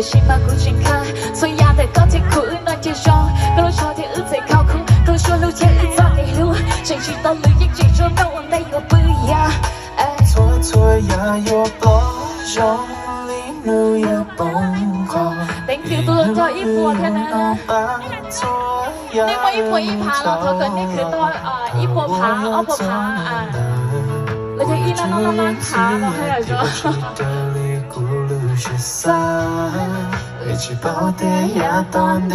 嘅心嘛固健康，所以也得講條苦難嘅傷，嗰度錯條日子靠苦，嗰度說路條日子嘅路，誰知道路一直說讓我沒有不一樣。錯錯也有波，用力怒也崩垮。頂叫到咗一波天啊！你冇一波一爬咯，頭嗰啲佢多一波爬，二波爬啊！你睇依慢慢慢爬落去嚟咗。一起跑的呀，當